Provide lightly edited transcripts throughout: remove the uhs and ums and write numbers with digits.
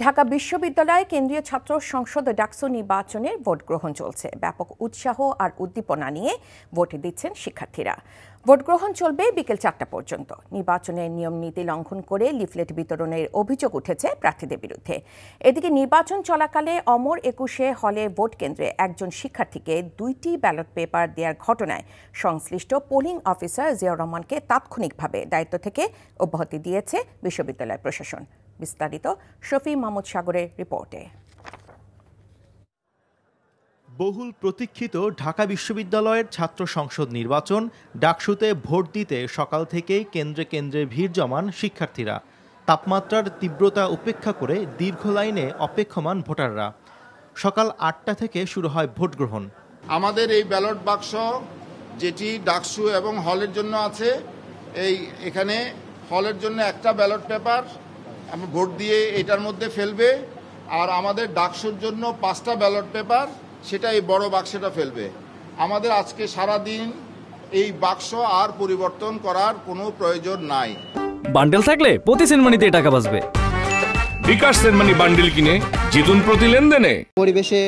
ঢাকা বিশ্ববিদ্যালয়ে কেন্দ্রীয় ছাত্র সংসদ ডাকসু নির্বাচনের ভোট গ্রহণ চলছে। ব্যাপক উৎসাহ আর উদ্দীপনা নিয়ে ভোট দিচ্ছেন শিক্ষার্থীরা। ভোট গ্রহণ চলবে বিকেল 4টা পর্যন্ত। নির্বাচনের নিয়ম নীতি লঙ্ঘন করে লিফলেট বিতরণের অভিযোগ উঠেছে প্রার্থীদের বিরুদ্ধে। এদিকে নির্বাচন চলাকালে অমর 21-এ হলে ভোট কেন্দ্রে একজন শিক্ষার্থীকে 2টি ব্যালট পেপার দেওয়ার ঘটনায় সংশ্লিষ্ট পোলিং অফিসার জিয়াউর রহমানকে তাৎক্ষণিকভাবে দায়িত্ব থেকে অব্যাহতি দিয়েছে বিশ্ববিদ্যালয় প্রশাসন। বিস্তারিত শফি মাহমুদ সাগরের রিপোর্টে। বহুল প্রতীক্ষিত ঢাকা বিশ্ববিদ্যালয়ের ছাত্র সংসদ নির্বাচন ডাকসুতে ভোট দিতে সকাল থেকেই কেন্দ্রে কেন্দ্রে ভিড় জমান শিক্ষার্থীরা। তাপমাত্রার তীব্রতা উপেক্ষা করে দীর্ঘ লাইনে অপেক্ষমান ভোটাররা। সকাল 8টা থেকে শুরু হয় ভোট গ্রহণ। আমাদের এই ব্যালট বাক্স যেটি ডাকসু এবং হলের জন্য আছে, এখানে হলের জন্য একটা ব্যালট পেপার ভোট দিয়ে এটার মধ্যে ফেলবে, আর আমাদের ডাকসুর জন্য 5টা ব্যালট পেপার সেটা এই বড় বাক্সটা ফেলবে। আমাদের আজকে সারা দিন এই বাক্স আর পরিবর্তন করার কোনো প্রয়োজন নাই। বান্ডেল থাকলে প্রতি সেনমানিতে টাকা বাঁচবে। বিকাশ সেনমানি বান্ডেল কিনে জিতুন প্রতি লেনদেনে। পরিবেশে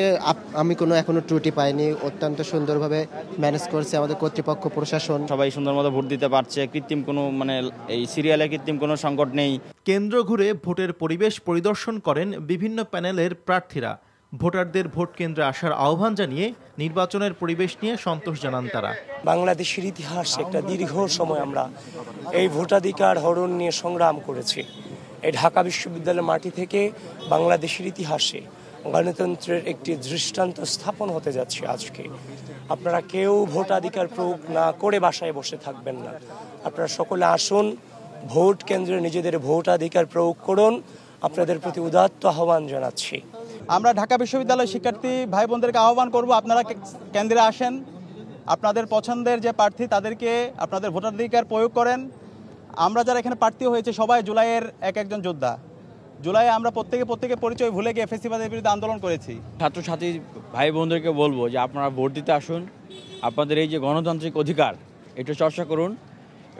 আমি কোনো এখনো ত্রুটি পাইনি, অত্যন্ত সুন্দরভাবে ম্যানেজ করছে আমাদের কর্তৃপক্ষ প্রশাসন। সবাই সুন্দর মতো ভোট দিতে পারছে, কৃত্রিম কোনো এই সিরিয়ালে কৃত্রিম কোনো সংকট নেই। কেন্দ্র ঘুরে ভোটের পরিবেশ পরিদর্শন করেন বিভিন্ন প্যানেলের প্রার্থীরা। ভোটারদের ভোট কেন্দ্রে আসার আহ্বান জানিয়ে নির্বাচনের পরিবেশ নিয়ে সন্তোষ জানান তারা। বাংলাদেশের ইতিহাসে একটা দীর্ঘ সময় আমরা এই ভোটাধিকার হরণ নিয়ে সংগ্রাম করেছি। এই ঢাকা বিশ্ববিদ্যালয়ের মাটি থেকে বাংলাদেশের ইতিহাসে গণতন্ত্রের একটি দৃষ্টান্ত স্থাপন হতে যাচ্ছে আজকে। আপনারা কেউ ভোটাধিকার প্রয়োগ না করে বাসায় বসে থাকবেন না। আপনারা সকলে আসুন, ভোট কেন্দ্রে নিজেদের ভোটাধিকার প্রয়োগ করুন। আপনাদের প্রতি উদাত্ত আহ্বান জানাচ্ছি। আমরা ঢাকা বিশ্ববিদ্যালয়ের শিক্ষার্থী ভাই বোনদেরকে আহ্বান করব, আপনারা কেন্দ্রে আসেন, আপনাদের পছন্দের যে প্রার্থী তাদেরকে আপনাদের ভোটাধিকার প্রয়োগ করেন। আমরা যারা এখানে প্রার্থী হয়েছে সবাই জুলাইয়ের একজন যোদ্ধা। জুলাইয়ে আমরা প্রত্যেকে পরিচয় ভুলে গিয়ে ফ্যাসিবাদের বিরুদ্ধে আন্দোলন করেছি। ছাত্রছাত্রী ভাই বোনদেরকে বলবো যে আপনারা ভোট দিতে আসুন, আপনাদের এই যে গণতান্ত্রিক অধিকার এটা চর্চা করুন,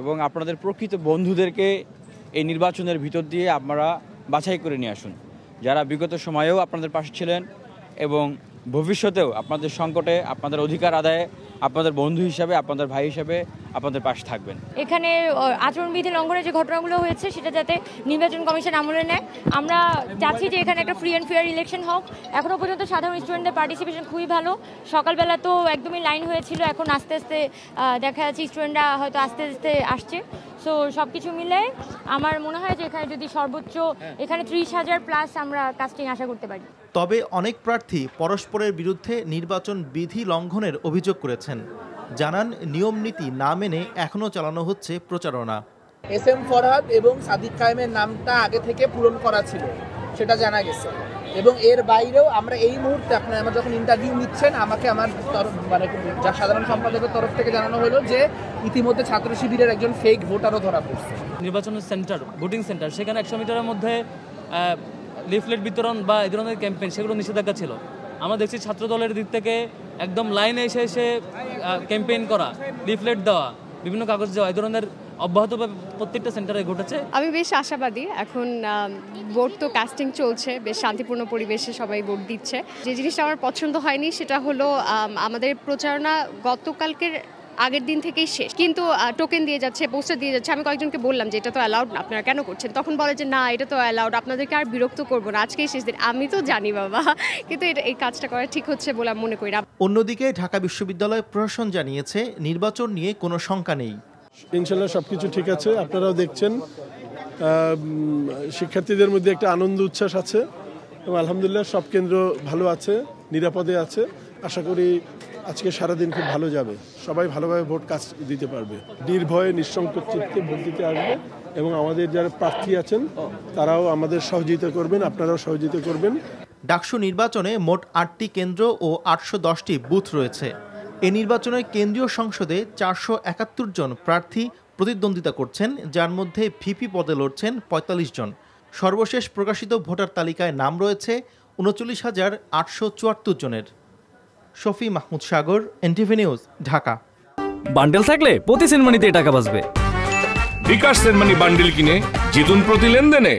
এবং আপনাদের প্রকৃত বন্ধুদেরকে এই নির্বাচনের ভিতর দিয়ে আপনারা বাছাই করে নিয়ে আসুন, যারা বিগত সময়েও আপনাদের পাশে ছিলেন এবং ভবিষ্যতেও আপনাদের সংকটে আপনাদের অধিকার আদায়ে আপনাদের বন্ধু হিসাবে, আপনাদের ভাই হিসাবে আপনাদের পাশে থাকবেন। এখানে আচরণবিধি লঙ্ঘনের যে ঘটনাগুলো হয়েছে সেটা যাতে নির্বাচন কমিশন আমলে নেয়। আমরা চাচ্ছি যে এখানে একটা ফ্রি অ্যান্ড ফেয়ার ইলেকশন হোক। এখনও পর্যন্ত সাধারণ স্টুডেন্টদের পার্টিসিপেশন খুবই ভালো। সকালবেলা তো একদমই লাইন হয়েছিল, এখন আস্তে আস্তে দেখা যাচ্ছে স্টুডেন্টরা হয়তো আস্তে আস্তে আসছে। সো সব কিছু মিলে আমার মনে হয় যে এখানে যদি সর্বোচ্চ এখানে 30,000+ আমরা কাস্টিং আশা করতে পারি। তবে অনেক প্রার্থী পরস্পরের বিরুদ্ধে নির্বাচন বিধি লঙ্ঘনের অভিযোগ করেছেন। জানান নিয়ম নীতি না মেনে এখনও চালানো হচ্ছে প্রচারণা। SM ফরহাদ এবং সাদিক কায়েমের নামটা আগে থেকে পূরণ করা ছিল, সেটা জানা গেছে। এবং এর বাইরেও আমরা এই মুহূর্তে আমার যখন ইন্টারভিউ নিচ্ছেন, আমাকে আমার যা সাধারণ সম্পাদকের তরফ থেকে জানানো হলো যে ইতিমধ্যে ছাত্র শিবিরের একজন ফেক ভোটারও ধরা পড়ছে। নির্বাচনের সেন্টার, ভোটিং সেন্টার, সেখানে 100 মিটারের মধ্যে লিফলেট বিতরণ বা এই ধরনের ক্যাম্পেইন সেগুলো নিষেধাজ্ঞা ছিল। আমরা দেখছি ছাত্র দলের দিক থেকে একদম লাইনে এসে ক্যাম্পেইন করা, লিফলেট দেওয়া, বিভিন্ন কাগজ দেওয়া, এই ধরনের অব্যাহতভাবে প্রত্যেকটা সেন্টারে ঘটেছে। আমি বেশ আশাবাদী। এখন ভোট তো কাস্টিং চলছে, বেশ শান্তিপূর্ণ পরিবেশে সবাই ভোট দিচ্ছে। যে জিনিসটা আমার পছন্দ হয়নি সেটা হলো আমাদের প্রচারণা গতকালকের আগের দিন থেকেই শেষ, কিন্তু টোকেন দিয়ে যাচ্ছে, পোস্টার দিয়ে যাচ্ছে। আমি কয়েকজনকে বললাম যে এটা তো অ্যালাউড না, আপনারা কেন করছেন? তখন বলে যে না, এটা তো অ্যালাউড, আপনাদেরকে আর বিরক্ত করবো না, আজকেই শেষ দিন। আমি তো জানি বাবা, কিন্তু এই কাজটা করা ঠিক হচ্ছে বলে আমি মনে করি না। অন্যদিকে ঢাকা বিশ্ববিদ্যালয় প্রশাসন জানিয়েছে নির্বাচন নিয়ে কোনো শঙ্কা নেই। ইনশাল্লাহ সবকিছু ঠিক আছে। আপনারাও দেখছেন শিক্ষার্থীদের মধ্যে একটা আনন্দ উচ্ছ্বাস আছে এবং আলহামদুলিল্লাহ সব কেন্দ্র ভালো আছে, নিরাপদে আছে। আশা করি আজকে সারাদিন খুব ভালো যাবে, সবাই ভালোভাবে ভোট কাজ দিতে পারবে, নির্ভয়ে নিঃসংকোচ চিত্তে ভোট দিতে আসবে। এবং আমাদের যারা প্রার্থী আছেন তারাও আমাদের সহযোগিতা করবেন, আপনারাও সহযোগিতা করবেন। ডাকসু নির্বাচনে মোট 8টি কেন্দ্র ও 810টি বুথ রয়েছে। এই নির্বাচনে কেন্দ্রীয় সংসদে 471 জন প্রার্থী প্রতিদ্বন্দ্বিতা করছেন, যার মধ্যে ভিপি পদে লড়ছেন 45 জন। সর্বশেষ প্রকাশিত ভোটার তালিকায় নাম রয়েছে 39,874 জনের। শফি মাহমুদ সাগর, NTV নিউজ, ঢাকা। বান্ডেল থাকলে প্রতি সেনমানিতে টাকা বাঁচবে। বিকাশ সেনমানি বান্ডেল কিনে জিতুন প্রতি লেনদেনে।